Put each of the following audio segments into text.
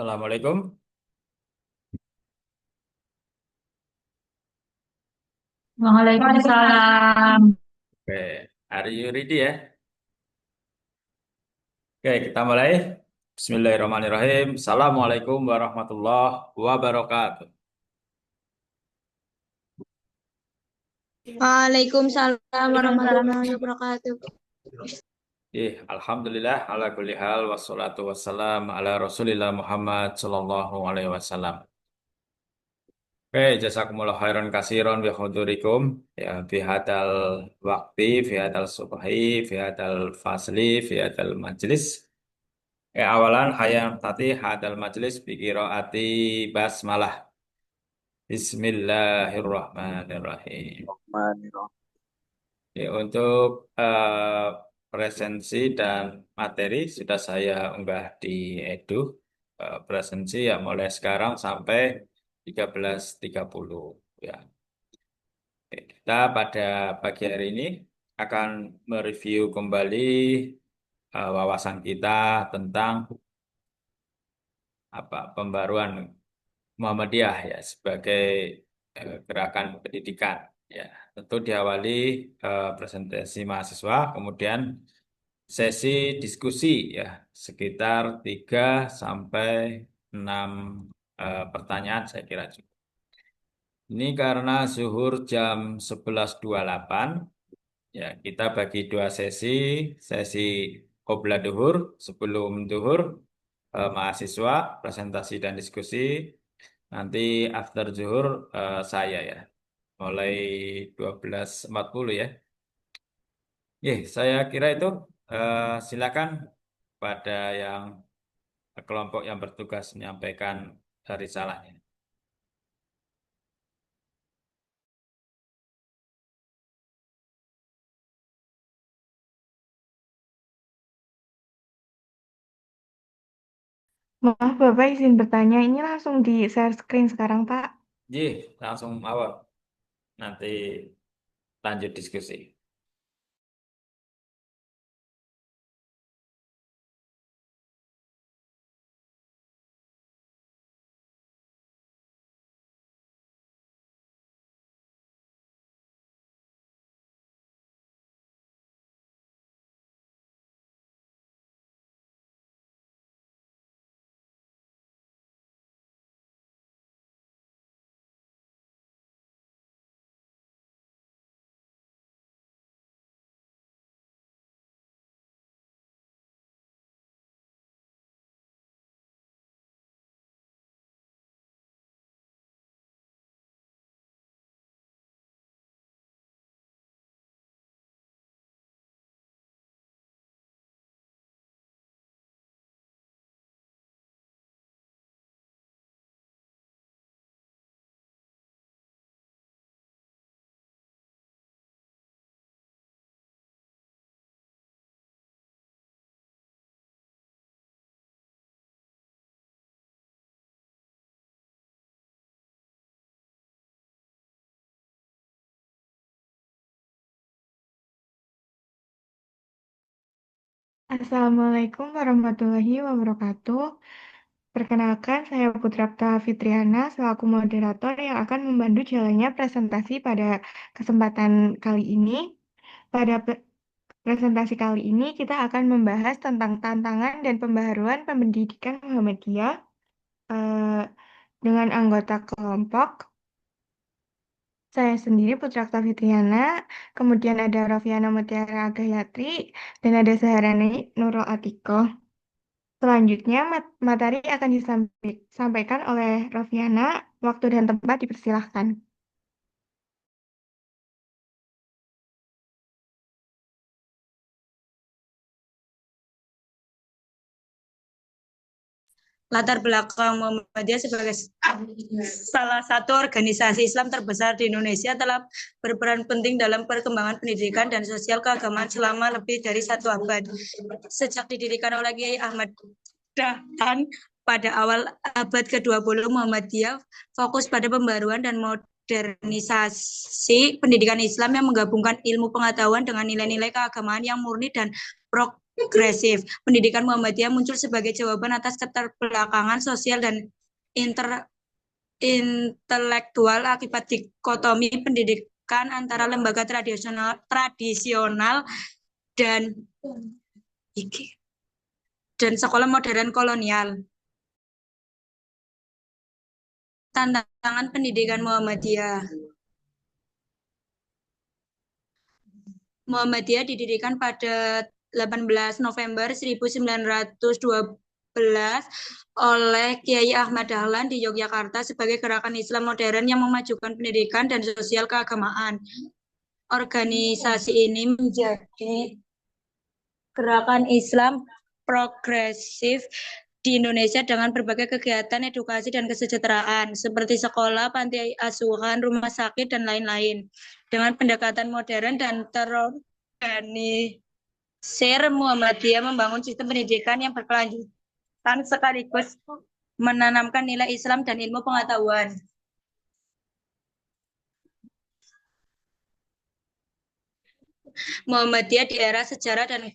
Assalamualaikum. Waalaikumsalam. Oke, are you ready ya? Oke, kita mulai. Bismillahirrahmanirrahim. Assalamualaikum warahmatullahi wabarakatuh. Waalaikumsalam warahmatullahi wabarakatuh. Alhamdulillah ala kulli hal wassalatu wassalam ala Rasulillah Muhammad sallallahu alaihi wasallam. Oke, jazakumullah khairan katsiran bi hudurikum ya fi hadal waqti fi hadal subhi fi hadal fasli fi hadal majlis. Awalan hayam tati hadal majlis bi qiraati basmalah. Bismillahirrahmanirrahim. Untuk presensi dan materi sudah saya unggah di Edu. Presensi ya mulai sekarang sampai 13.30 ya. Kita pada pagi hari ini akan mereview kembali wawasan kita tentang pembaruan Muhammadiyah ya sebagai gerakan pendidikan ya. Tentu diawali presentasi mahasiswa, kemudian sesi diskusi ya sekitar 3 sampai 6 pertanyaan saya kira cukup. Ini karena zuhur jam 11.28 ya kita bagi dua sesi, sesi qobla duhur sebelum duhur mahasiswa presentasi dan diskusi. Nanti after zuhur saya ya, mulai 12.40 ya. Saya kira itu silakan pada yang kelompok yang bertugas menyampaikan risalahnya. Maaf Bapak izin bertanya, ini langsung di share screen sekarang Pak. Langsung awal. Nanti lanjut diskusi. Assalamualaikum warahmatullahi wabarakatuh. Perkenalkan, saya Putrapta Fitriana selaku moderator yang akan membantu jalannya presentasi pada kesempatan kali ini. Pada presentasi kali ini kita akan membahas tentang tantangan dan pembaharuan pendidikan Muhammadiyah eh, dengan anggota kelompok. Saya sendiri Putrakta Fitriana, kemudian ada Rofiana Mutiara Gayatri, dan ada Saharani Nurul Atiko. Selanjutnya, materi akan disampaikan oleh Rofiana. Waktu dan tempat dipersilahkan. Latar belakang Muhammadiyah sebagai salah satu organisasi Islam terbesar di Indonesia telah berperan penting dalam perkembangan pendidikan dan sosial keagamaan selama lebih dari 1 abad. Sejak didirikan oleh Kiai Ahmad Dahlan pada awal abad ke-20, Muhammadiyah fokus pada pembaruan dan modernisasi pendidikan Islam yang menggabungkan ilmu pengetahuan dengan nilai-nilai keagamaan yang murni dan progresif. Pendidikan Muhammadiyah muncul sebagai jawaban atas keterbelakangan sosial dan intelektual akibat dikotomi pendidikan antara lembaga tradisional dan sekolah modern kolonial. Tantangan pendidikan Muhammadiyah. Muhammadiyah didirikan pada 18 November 1912 oleh Kiai Ahmad Dahlan di Yogyakarta sebagai gerakan Islam modern yang memajukan pendidikan dan sosial keagamaan. Organisasi ini menjadi gerakan Islam progresif di Indonesia dengan berbagai kegiatan edukasi dan kesejahteraan seperti sekolah, panti asuhan, rumah sakit, dan lain-lain. Dengan pendekatan modern dan terorganisir, Muhammadiyah membangun sistem pendidikan yang berkelanjutan sekaligus menanamkan nilai Islam dan ilmu pengetahuan. Muhammadiyah di era sejarah dan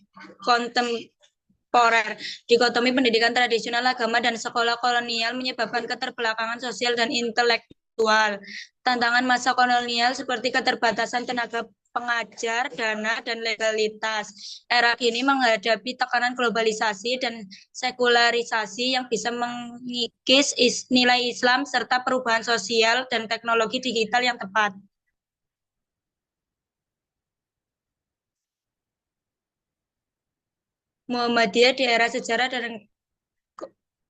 kontemporer. Dikotomi pendidikan tradisional, agama, dan sekolah kolonial menyebabkan keterbelakangan sosial dan intelektual. Tantangan masa kolonial seperti keterbatasan tenaga pengajar, dana, dan legalitas. Era kini menghadapi tekanan globalisasi dan sekularisasi yang bisa mengikis nilai Islam serta perubahan sosial dan teknologi digital yang tepat. Muhammadiyah di era sejarah dan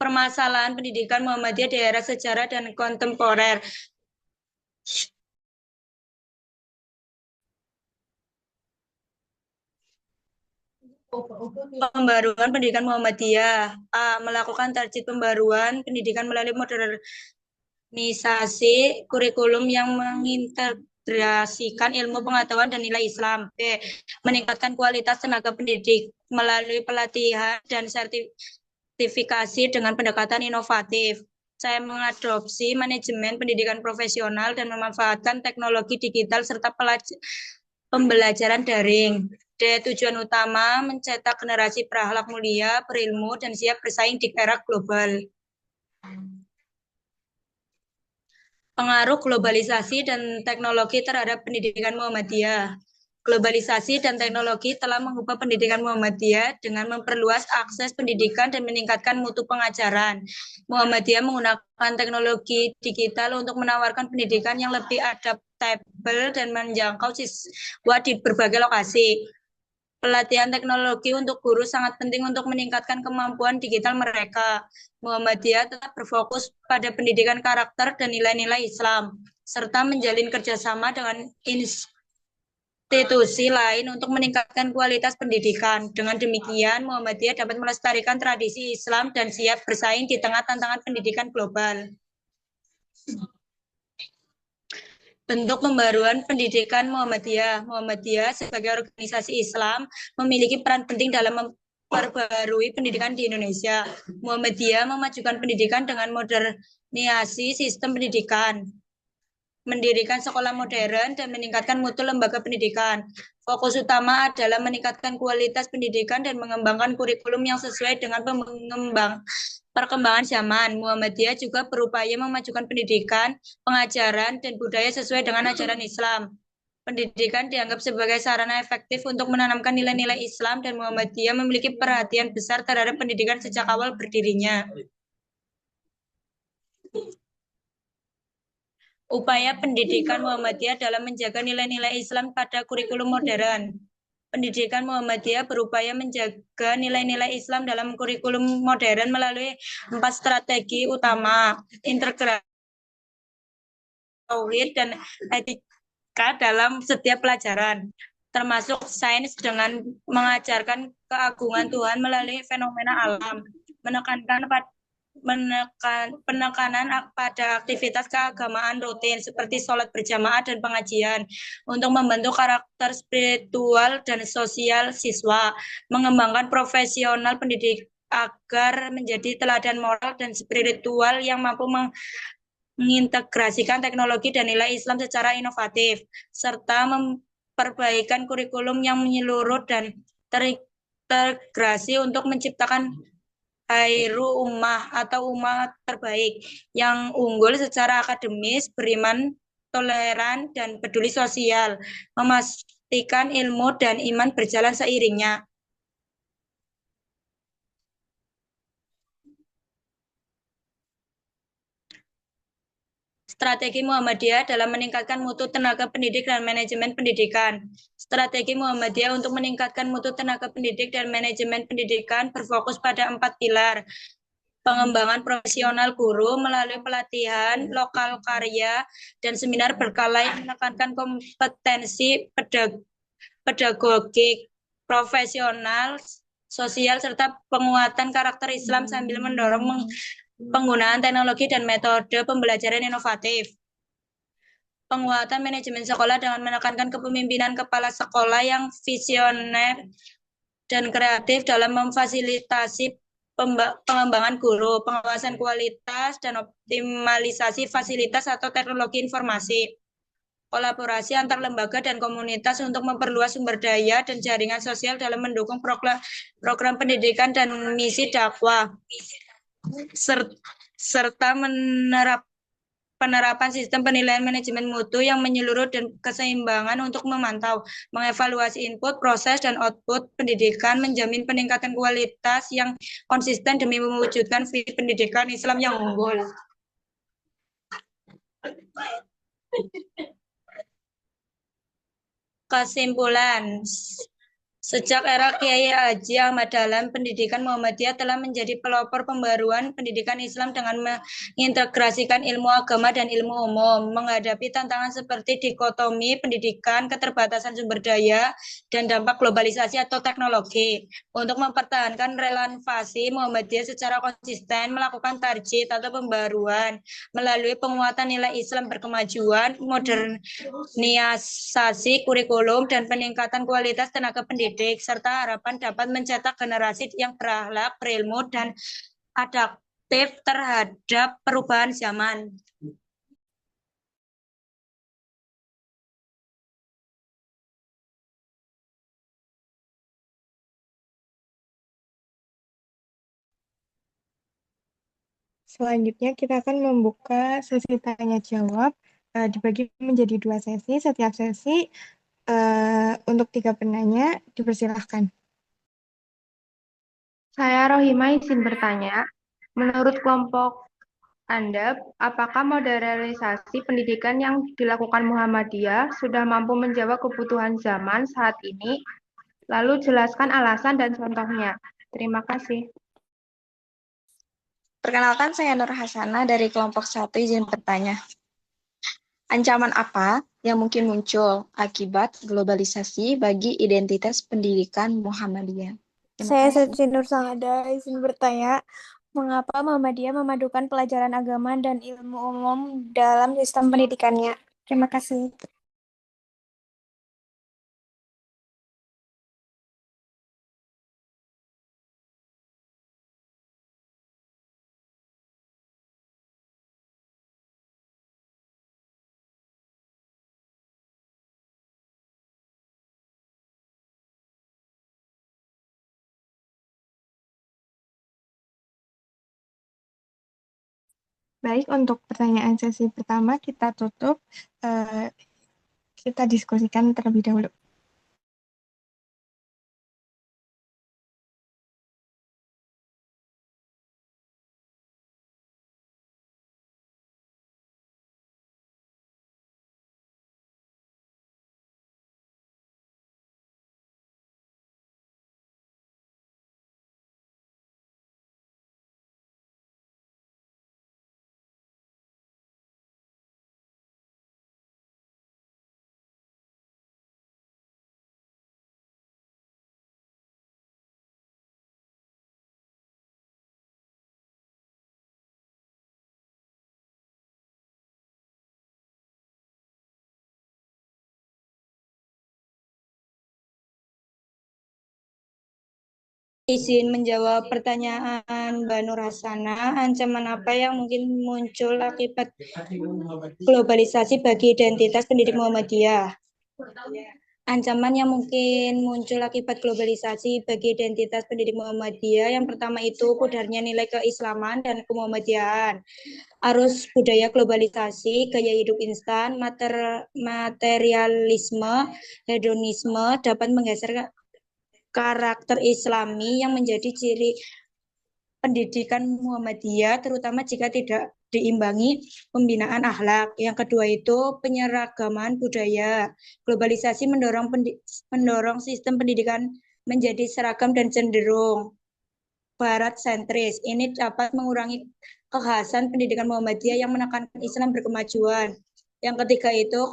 permasalahan pendidikan Muhammadiyah di era sejarah dan kontemporer. Pembaruan pendidikan Muhammadiyah. A. Melakukan target pembaruan pendidikan melalui modernisasi kurikulum yang mengintegrasikan ilmu pengetahuan dan nilai Islam. B. Meningkatkan kualitas tenaga pendidik melalui pelatihan dan sertifikasi dengan pendekatan inovatif. Saya mengadopsi manajemen pendidikan profesional dan memanfaatkan teknologi digital serta pembelajaran daring. D. Tujuan utama mencetak generasi berakhlak mulia, berilmu, dan siap bersaing di era global. Pengaruh globalisasi dan teknologi terhadap pendidikan Muhammadiyah. Globalisasi dan teknologi telah mengubah pendidikan Muhammadiyah dengan memperluas akses pendidikan dan meningkatkan mutu pengajaran. Muhammadiyah menggunakan teknologi digital untuk menawarkan pendidikan yang lebih adaptabel dan menjangkau siswa di berbagai lokasi. Pelatihan teknologi untuk guru sangat penting untuk meningkatkan kemampuan digital mereka. Muhammadiyah tetap berfokus pada pendidikan karakter dan nilai-nilai Islam, serta menjalin kerjasama dengan institusi lain untuk meningkatkan kualitas pendidikan. Dengan demikian, Muhammadiyah dapat melestarikan tradisi Islam dan siap bersaing di tengah tantangan pendidikan global. Bentuk pembaruan pendidikan Muhammadiyah. Muhammadiyah sebagai organisasi Islam memiliki peran penting dalam memperbarui pendidikan di Indonesia. Muhammadiyah memajukan pendidikan dengan modernisasi sistem pendidikan, mendirikan sekolah modern, dan meningkatkan mutu lembaga pendidikan. Fokus utama adalah meningkatkan kualitas pendidikan dan mengembangkan kurikulum yang sesuai dengan perkembangan zaman. Muhammadiyah juga berupaya memajukan pendidikan, pengajaran, dan budaya sesuai dengan ajaran Islam. Pendidikan dianggap sebagai sarana efektif untuk menanamkan nilai-nilai Islam, dan Muhammadiyah memiliki perhatian besar terhadap pendidikan sejak awal berdirinya. Upaya pendidikan Muhammadiyah dalam menjaga nilai-nilai Islam pada kurikulum modern. Pendidikan Muhammadiyah berupaya menjaga nilai-nilai Islam dalam kurikulum modern melalui 4 strategi utama: integrasi, tauhid, dan etika dalam setiap pelajaran, termasuk sains dengan mengajarkan keagungan Tuhan melalui fenomena alam, penekanan pada aktivitas keagamaan rutin seperti sholat berjamaah dan pengajian untuk membentuk karakter spiritual dan sosial siswa, mengembangkan profesional pendidik agar menjadi teladan moral dan spiritual yang mampu mengintegrasikan teknologi dan nilai Islam secara inovatif, serta memperbaikan kurikulum yang menyeluruh dan terintegrasi untuk menciptakan Khairu Ummah atau umat terbaik yang unggul secara akademis, beriman, toleran, dan peduli sosial, memastikan ilmu dan iman berjalan seiringnya. Strategi Muhammadiyah dalam meningkatkan mutu tenaga pendidik dan manajemen pendidikan. Strategi Muhammadiyah untuk meningkatkan mutu tenaga pendidik dan manajemen pendidikan berfokus pada 4 pilar. Pengembangan profesional guru melalui pelatihan, lokal karya, dan seminar berkala yang menekankan kompetensi pedagogik, profesional, sosial, serta penguatan karakter Islam sambil mendorong penggunaan teknologi dan metode pembelajaran inovatif. Penguatan manajemen sekolah dengan menekankan kepemimpinan kepala sekolah yang visioner dan kreatif dalam memfasilitasi pengembangan guru, pengawasan kualitas, dan optimalisasi fasilitas atau teknologi informasi. Kolaborasi antar lembaga dan komunitas untuk memperluas sumber daya dan jaringan sosial dalam mendukung program pendidikan dan misi dakwah, serta penerapan sistem penilaian manajemen mutu yang menyeluruh dan keseimbangan untuk memantau, mengevaluasi input, proses, dan output pendidikan, menjamin peningkatan kualitas yang konsisten demi mewujudkan visi pendidikan Islam yang unggul. Kesimpulan, sejak era Kiai Haji Ahmad Dahlan, pendidikan Muhammadiyah telah menjadi pelopor pembaruan pendidikan Islam dengan mengintegrasikan ilmu agama dan ilmu umum, menghadapi tantangan seperti dikotomi pendidikan, keterbatasan sumber daya, dan dampak globalisasi atau teknologi. Untuk mempertahankan relevansi Muhammadiyah secara konsisten, melakukan tarjid atau pembaruan melalui penguatan nilai Islam berkemajuan, modernisasi kurikulum, dan peningkatan kualitas tenaga pendidik, serta harapan dapat mencetak generasi yang berakhlak, berilmu, dan adaptif terhadap perubahan zaman. Selanjutnya kita akan membuka sesi tanya jawab, dibagi menjadi 2 sesi. Setiap sesi untuk 3 penanya dipersilahkan. Saya Rohima izin bertanya, menurut kelompok Anda, apakah modernisasi pendidikan yang dilakukan Muhammadiyah sudah mampu menjawab kebutuhan zaman saat ini? Lalu jelaskan alasan dan contohnya. Terima kasih. Perkenalkan, saya Nur Hasana dari kelompok 1 izin bertanya. Ancaman apa yang mungkin muncul akibat globalisasi bagi identitas pendidikan Muhammadiyah? Saya Suci Nur Sangada izin bertanya, mengapa Muhammadiyah memadukan pelajaran agama dan ilmu umum dalam sistem pendidikannya? Terima kasih. Baik, untuk pertanyaan sesi pertama kita tutup. Kita diskusikan terlebih dahulu. Izin menjawab pertanyaan Mbak Nur Hasana, ancaman apa yang mungkin muncul akibat globalisasi bagi identitas pendidik Muhammadiyah? Ancaman yang mungkin muncul akibat globalisasi bagi identitas pendidik Muhammadiyah, yang pertama itu pudarnya nilai keislaman dan kemuhammadiyahan, arus budaya globalisasi, gaya hidup instan, materialisme, hedonisme dapat menggeser karakter Islami yang menjadi ciri pendidikan Muhammadiyah, terutama jika tidak diimbangi pembinaan akhlak. Yang kedua itu penyeragaman budaya. Globalisasi mendorong sistem pendidikan menjadi seragam dan cenderung barat sentris. Ini dapat mengurangi kekhasan pendidikan Muhammadiyah yang menekankan Islam berkemajuan. Yang ketiga itu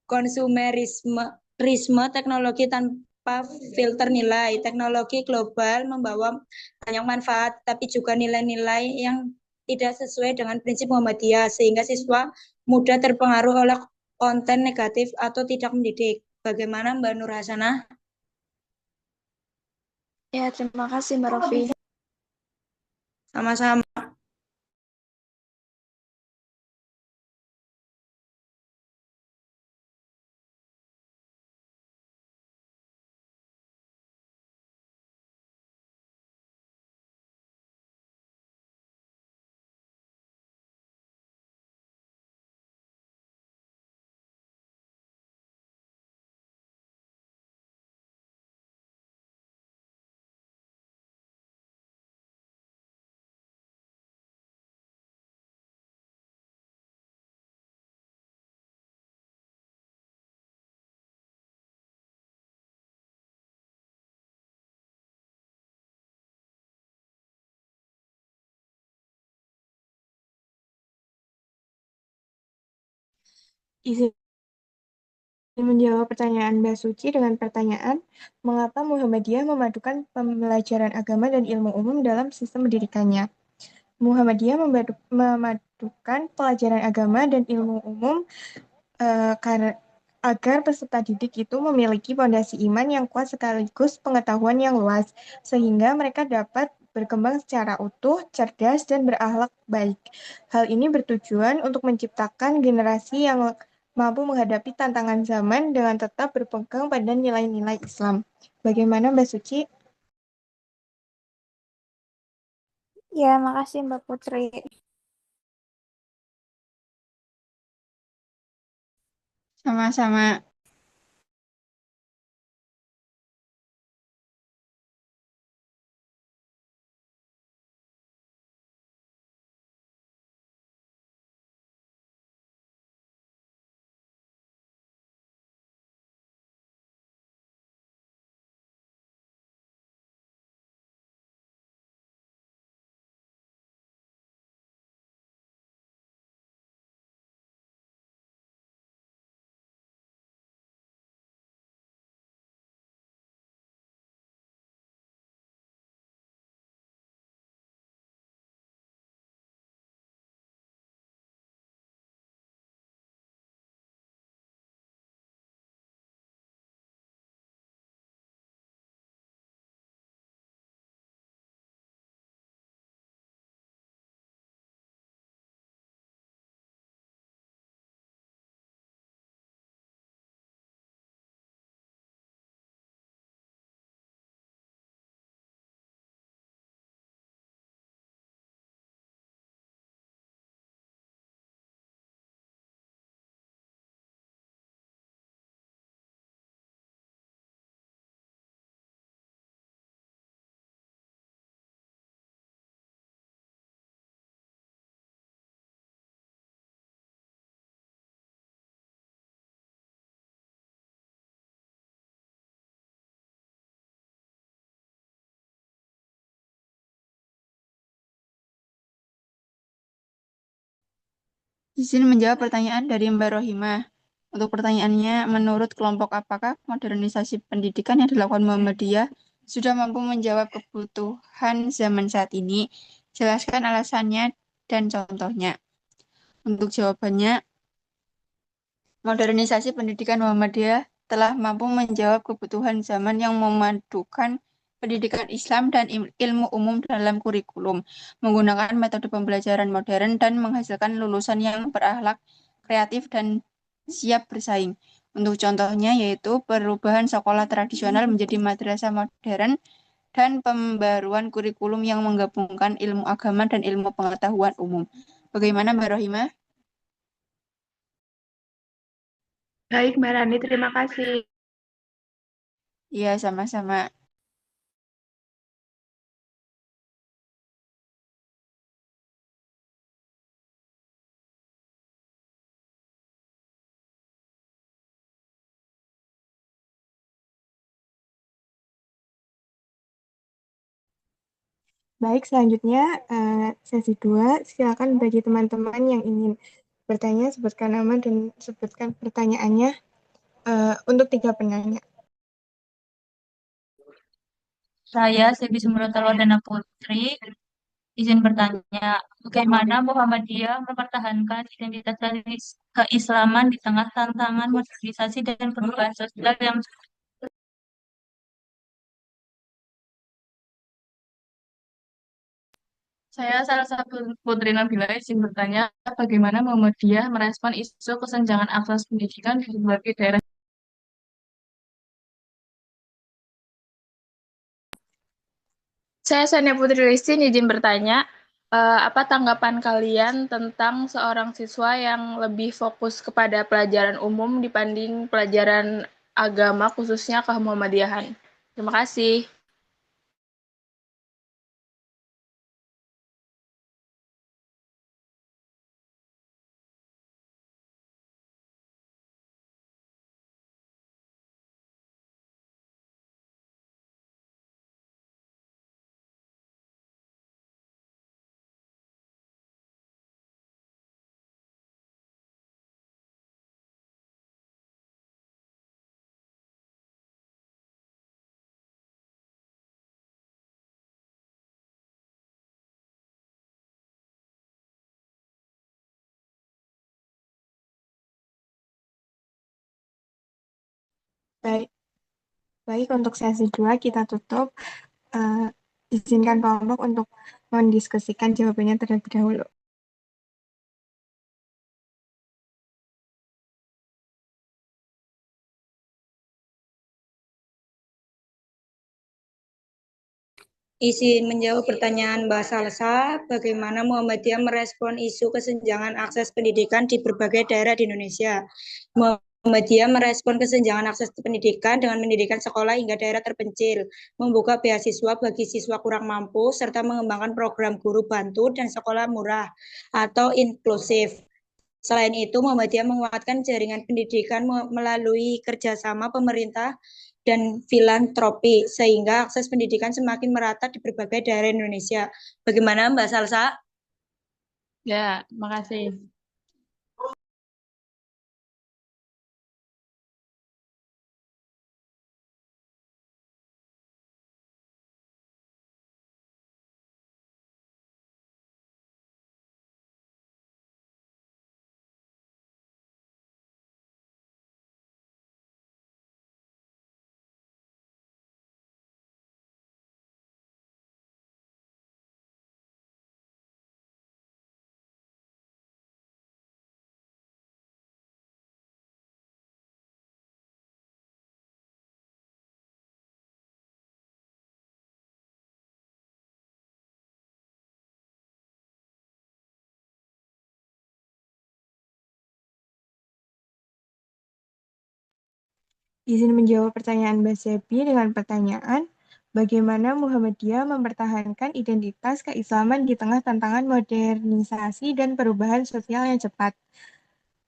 konsumerisme teknologi tanpa filter nilai. Teknologi global membawa banyak manfaat, tapi juga nilai-nilai yang tidak sesuai dengan prinsip Muhammadiyah, sehingga siswa mudah terpengaruh oleh konten negatif atau tidak mendidik. Bagaimana Mbak Nur Hasanah? Ya, terima kasih Mbak Rofi. Sama-sama. Izin menjawab pertanyaan Mbak Suci dengan pertanyaan, mengapa Muhammadiyah memadukan pembelajaran agama dan ilmu umum dalam sistem pendidikannya? Muhammadiyah memadukan pelajaran agama dan ilmu umum agar peserta didik itu memiliki fondasi iman yang kuat sekaligus pengetahuan yang luas, sehingga mereka dapat berkembang secara utuh, cerdas, dan berakhlak baik. Hal ini bertujuan untuk menciptakan generasi yang mampu menghadapi tantangan zaman dengan tetap berpegang pada nilai-nilai Islam. Bagaimana Mbak Suci? Ya, makasih Mbak Putri. Sama-sama. Izin menjawab pertanyaan dari Mbak Rohimah. Untuk pertanyaannya, menurut kelompok apakah modernisasi pendidikan yang dilakukan Muhammadiyah sudah mampu menjawab kebutuhan zaman saat ini? Jelaskan alasannya dan contohnya. Untuk jawabannya, modernisasi pendidikan Muhammadiyah telah mampu menjawab kebutuhan zaman yang memadukan pendidikan Islam dan ilmu umum dalam kurikulum, menggunakan metode pembelajaran modern dan menghasilkan lulusan yang berakhlak, kreatif, dan siap bersaing. Untuk contohnya yaitu perubahan sekolah tradisional menjadi madrasah modern dan pembaruan kurikulum yang menggabungkan ilmu agama dan ilmu pengetahuan umum. Bagaimana Mbak Rohimah? Baik, Mbak Rani, terima kasih. Iya, sama-sama. Baik, selanjutnya sesi 2. Silakan bagi teman-teman yang ingin bertanya, sebutkan nama dan sebutkan pertanyaannya untuk 3 penanya. Saya Sebi Sumbertolwadana Putri, izin bertanya, bagaimana Muhammadiyah mempertahankan identitas keislaman di tengah tantangan modernisasi dan perubahan sosial yang Saya salah satu Putri Nabila izin bertanya, bagaimana Muhammadiyah merespon isu kesenjangan akses pendidikan di berbagai daerah. Saya Sania Putri Listin izin bertanya, apa tanggapan kalian tentang seorang siswa yang lebih fokus kepada pelajaran umum dibanding pelajaran agama khususnya kemuhammadiyahan? Terima kasih. Baik, baik untuk sesi 2 kita tutup. Eh, izinkan kelompok untuk mendiskusikan jawabannya terlebih dahulu. Izin menjawab pertanyaan Mbak Salsa, bagaimana Muhammadiyah merespon isu kesenjangan akses pendidikan di berbagai daerah di Indonesia. Muhammadiyah merespon kesenjangan akses pendidikan dengan mendirikan sekolah hingga daerah terpencil, membuka beasiswa bagi siswa kurang mampu, serta mengembangkan program guru bantu dan sekolah murah atau inklusif. Selain itu, Muhammadiyah menguatkan jaringan pendidikan melalui kerjasama pemerintah dan filantropi, sehingga akses pendidikan semakin merata di berbagai daerah Indonesia. Bagaimana Mbak Salsa? Ya, makasih. Izin menjawab pertanyaan Mbak Sebi dengan pertanyaan, bagaimana Muhammadiyah mempertahankan identitas keislaman di tengah tantangan modernisasi dan perubahan sosial yang cepat?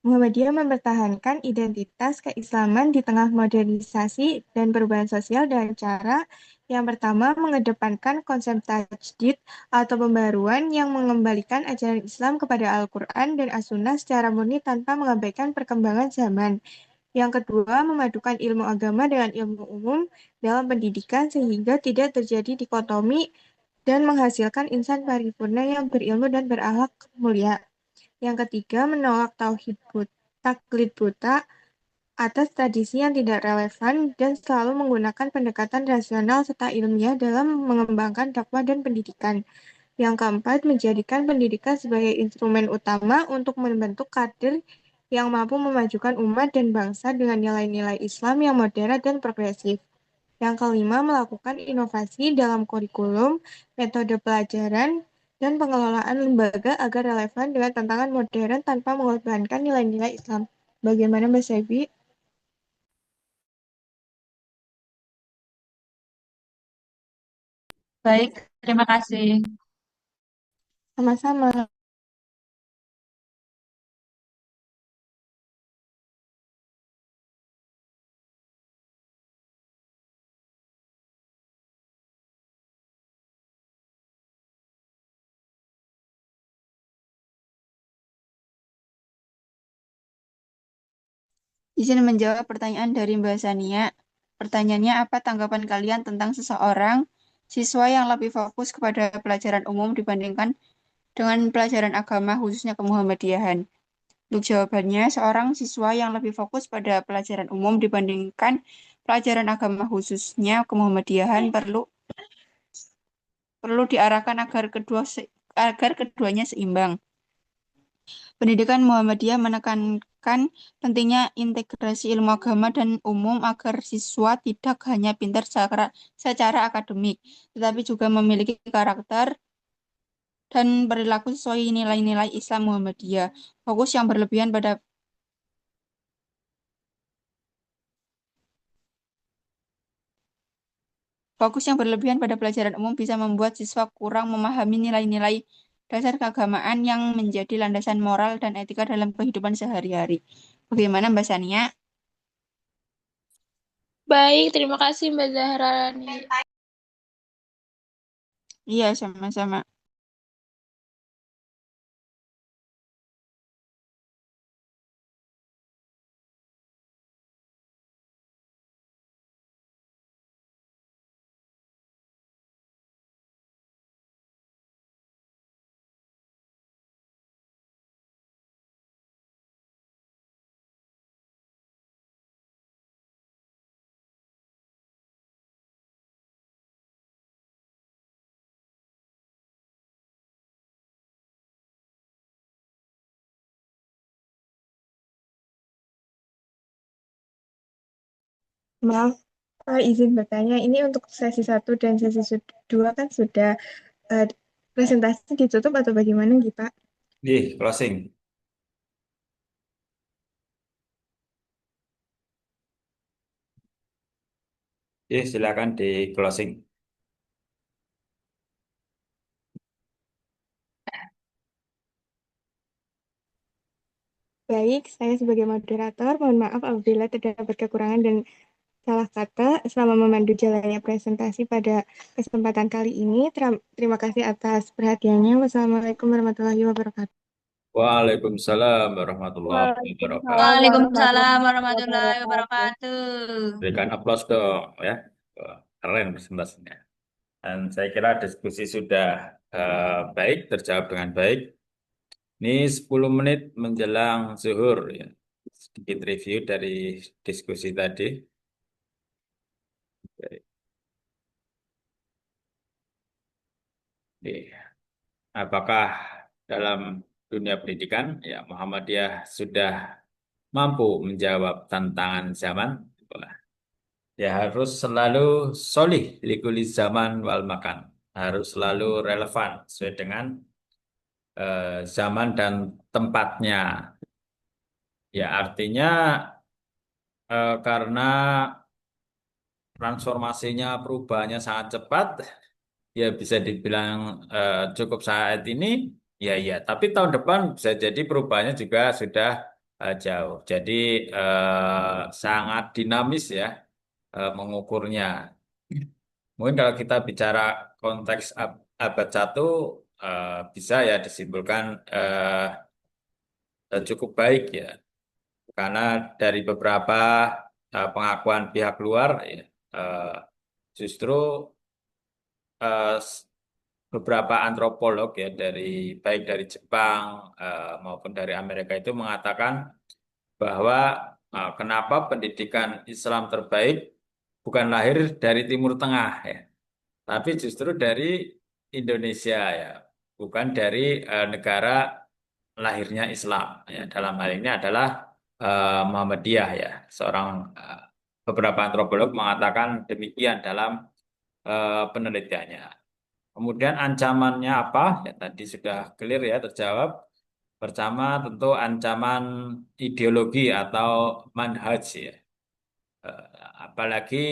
Muhammadiyah mempertahankan identitas keislaman di tengah modernisasi dan perubahan sosial dengan cara yang pertama mengedepankan konsep tajdid atau pembaruan yang mengembalikan ajaran Islam kepada Al-Quran dan As-Sunnah secara murni tanpa mengabaikan perkembangan zaman. Yang kedua, memadukan ilmu agama dengan ilmu umum dalam pendidikan sehingga tidak terjadi dikotomi dan menghasilkan insan paripurna yang berilmu dan berakhlak mulia. Yang ketiga, menolak taklid buta atas tradisi yang tidak relevan dan selalu menggunakan pendekatan rasional serta ilmiah dalam mengembangkan dakwah dan pendidikan. Yang keempat, menjadikan pendidikan sebagai instrumen utama untuk membentuk kader yang mampu memajukan umat dan bangsa dengan nilai-nilai Islam yang moderat dan progresif. Yang kelima, melakukan inovasi dalam kurikulum, metode pelajaran, dan pengelolaan lembaga agar relevan dengan tantangan modern tanpa mengorbankan nilai-nilai Islam. Bagaimana Mbak Sebi? Baik, terima kasih. Sama-sama. Izin menjawab pertanyaan dari Mbak Sania. Pertanyaannya, apa tanggapan kalian tentang seseorang siswa yang lebih fokus kepada pelajaran umum dibandingkan dengan pelajaran agama, khususnya kemuhammadiyahan? Untuk jawabannya, seorang siswa yang lebih fokus pada pelajaran umum dibandingkan pelajaran agama, khususnya kemuhammadiyahan, perlu diarahkan agar keduanya seimbang. Pendidikan Muhammadiyah menekankan pentingnya integrasi ilmu agama dan umum agar siswa tidak hanya pintar secara akademik, tetapi juga memiliki karakter dan perilaku sesuai nilai-nilai Islam Muhammadiyah. Fokus yang berlebihan pada pelajaran umum bisa membuat siswa kurang memahami nilai-nilai dasar keagamaan yang menjadi landasan moral dan etika dalam kehidupan sehari-hari. Bagaimana Mbak Sania? Baik, terima kasih Mbak Zahrani. Iya, sama-sama. Maaf, izin bertanya. Ini untuk sesi 1 dan sesi 2 kan sudah eh, presentasi ditutup atau bagaimana gitu, Pak? Closing. Silakan di closing. Baik, saya sebagai moderator, mohon maaf apabila terdapat kekurangan dan salah kata selama memandu jalannya presentasi pada kesempatan kali ini. Terima kasih atas perhatiannya. Wassalamualaikum warahmatullahi wabarakatuh. Waalaikumsalam warahmatullahi wabarakatuh. Waalaikumsalam Waalaikumsalam warahmatullahi warahmatullahi wabarakatuh. wabarakatuh. Berikan aplaus dong ya. Wah, keren presentasinya. Dan saya kira diskusi sudah baik, terjawab dengan baik. Ini 10 menit menjelang zuhur ya. Sedikit review dari diskusi tadi. Baik. Oke. Apakah dalam dunia pendidikan ya Muhammadiyah sudah mampu menjawab tantangan zaman? Wah, ya harus selalu solih likuli zaman wal makan. Harus selalu relevan sesuai dengan zaman dan tempatnya. Ya artinya karena transformasinya perubahannya sangat cepat, ya bisa dibilang cukup saat ini, ya. Tapi tahun depan bisa jadi perubahannya juga sudah jauh. Jadi sangat dinamis ya mengukurnya. Mungkin kalau kita bicara konteks abad 1 bisa ya disimpulkan cukup baik ya. Karena dari beberapa pengakuan pihak luar ya, eh, justru eh, beberapa antropolog ya baik dari Jepang maupun dari Amerika itu mengatakan bahwa kenapa pendidikan Islam terbaik bukan lahir dari Timur Tengah ya, tapi justru dari Indonesia ya, bukan dari negara lahirnya Islam. Ya, dalam hal ini adalah Muhammadiyah ya. Beberapa antropolog mengatakan demikian dalam penelitiannya. Kemudian ancamannya apa? Ya tadi sudah clear ya terjawab. Pertama tentu ancaman ideologi atau manhaj ya. Eh, Apalagi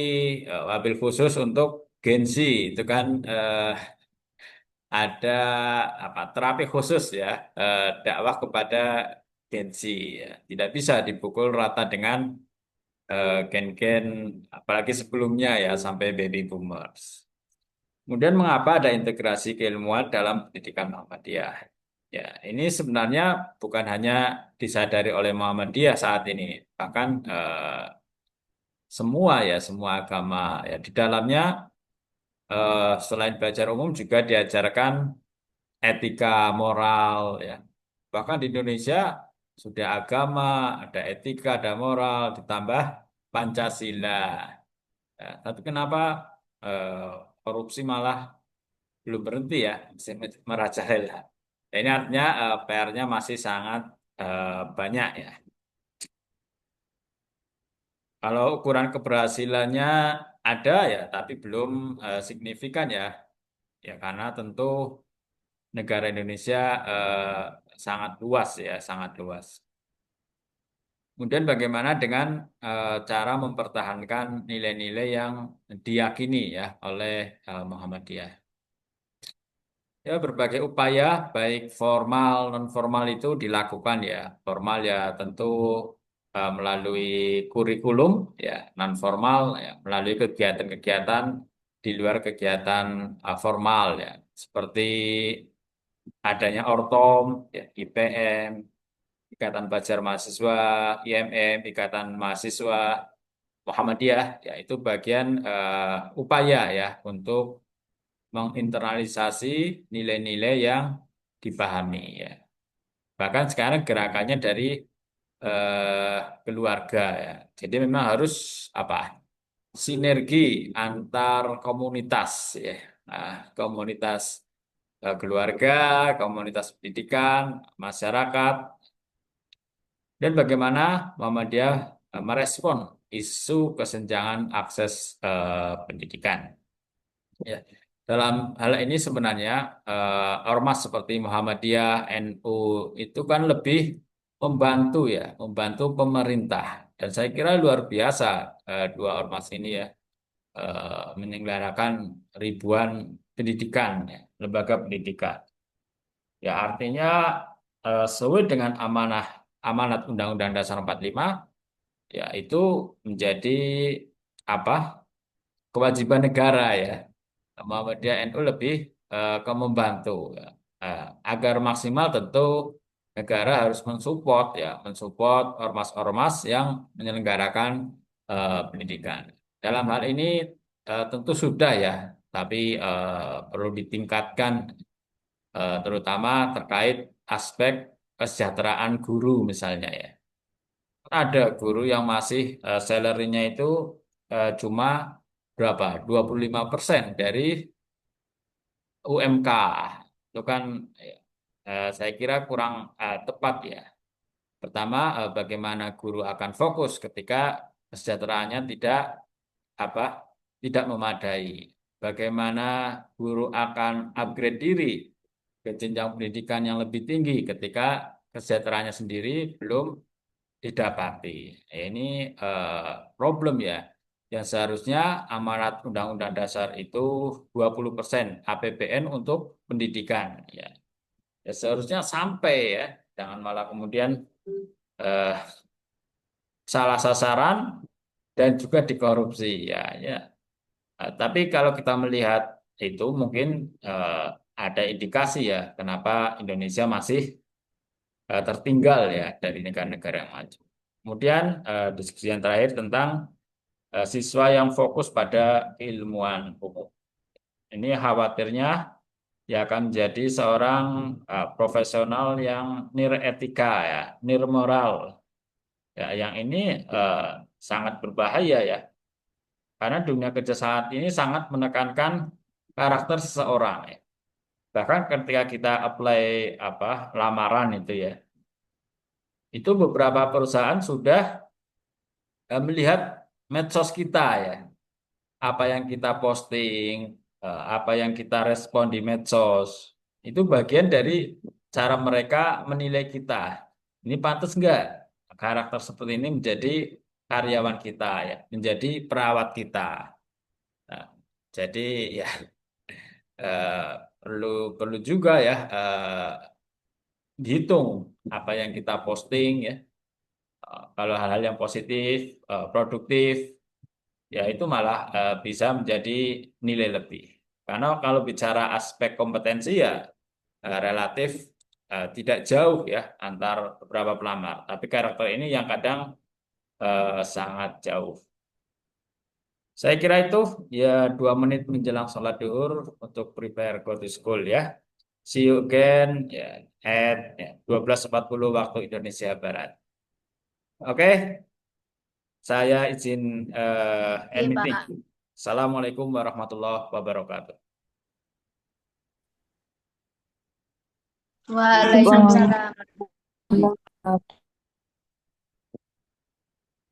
wabil khusus untuk Gen Z itu kan ada apa terapi khusus ya dakwah kepada Gen Z ya. Tidak bisa dipukul rata dengan gen-gen apalagi sebelumnya ya sampai baby boomers. Kemudian mengapa ada integrasi keilmuan dalam pendidikan Muhammadiyah? Ya, ini sebenarnya bukan hanya disadari oleh Muhammadiyah saat ini, bahkan semua agama ya di dalamnya selain belajar umum juga diajarkan etika moral ya. Bahkan di Indonesia sudah agama, ada etika, ada moral, ditambah Pancasila. Ya, tapi kenapa eh, korupsi malah belum berhenti ya, masih merajalela. Ya, ini artinya PR-nya masih sangat banyak ya. Kalau ukuran keberhasilannya ada ya, tapi belum signifikan ya. Ya karena tentu negara Indonesia sangat luas ya, sangat luas. Kemudian bagaimana dengan cara mempertahankan nilai-nilai yang diyakini ya oleh Muhammadiyah? Ya, berbagai upaya, baik formal, non formal itu dilakukan ya. Formal ya tentu melalui kurikulum, ya, non formal ya melalui kegiatan-kegiatan di luar kegiatan formal ya, seperti adanya Ortom, ya, IPM, Ikatan Pelajar Mahasiswa, IMM, Ikatan Mahasiswa Muhammadiyah, ya itu bagian upaya ya untuk menginternalisasi nilai-nilai yang dipahami ya. Bahkan sekarang gerakannya dari keluarga ya. Jadi memang harus apa? Sinergi antar komunitas ya. Nah, komunitas keluarga, komunitas pendidikan, masyarakat, dan bagaimana Muhammadiyah merespon isu kesenjangan akses pendidikan. Ya, dalam hal ini sebenarnya ormas seperti Muhammadiyah, NU itu kan lebih membantu ya, membantu pemerintah. Dan saya kira luar biasa dua ormas ini ya menyelenggarakan ribuan pendidikan, ya, lembaga pendidikan. Ya artinya sesuai dengan amanat Undang-Undang Dasar 45, ya itu menjadi apa kewajiban negara ya. Muhammadiyah NU lebih ke membantu ya. Agar maksimal tentu negara harus mensupport ya, mensupport ormas-ormas yang menyelenggarakan pendidikan. Dalam hal ini tentu sudah ya, tapi perlu ditingkatkan terutama terkait aspek kesejahteraan guru misalnya ya. Ada guru yang masih salary-nya itu cuma berapa? 25% dari UMK. Itu kan saya kira kurang tepat ya. Pertama, bagaimana guru akan fokus ketika kesejahteraannya apa tidak memadai. Bagaimana guru akan upgrade diri ke jenjang pendidikan yang lebih tinggi ketika kesejahteraannya sendiri belum didapati. Ini problem ya. Yang seharusnya amanat Undang-Undang Dasar itu 20% APBN untuk pendidikan. Ya. Ya seharusnya sampai ya. Jangan malah kemudian eh, salah sasaran dan juga dikorupsi. Ya, ya. Tapi kalau kita melihat itu mungkin ada indikasi ya kenapa Indonesia masih tertinggal ya dari negara-negara yang maju. Kemudian diskusi yang terakhir tentang siswa yang fokus pada keilmuan umum. Ini khawatirnya ya akan menjadi seorang profesional yang etika ya, moral. Ya, yang ini sangat berbahaya ya. Karena dunia kerja saat ini sangat menekankan karakter seseorang ya. Bahkan ketika kita apply lamaran itu ya, itu beberapa perusahaan sudah melihat medsos kita ya, apa yang kita posting, apa yang kita respon di medsos, itu bagian dari cara mereka menilai kita. Ini pantas nggak karakter seperti ini menjadi karyawan kita ya, menjadi perawat kita. Nah, jadi ya eh, perlu perlu juga ya dihitung apa yang kita posting ya. Kalau hal-hal yang positif, produktif, ya itu malah bisa menjadi nilai lebih. Karena kalau bicara aspek kompetensi ya relatif tidak jauh ya antar beberapa pelamar. Tapi karakter ini yang kadang sangat jauh. Saya kira itu ya 2 menit menjelang sholat duhur untuk prepare go to school ya. See you again ya, at 12.40 waktu Indonesia Barat. Oke, saya izin end Oke, meeting. Pak. Assalamualaikum warahmatullahi wabarakatuh. Waalaikumsalam.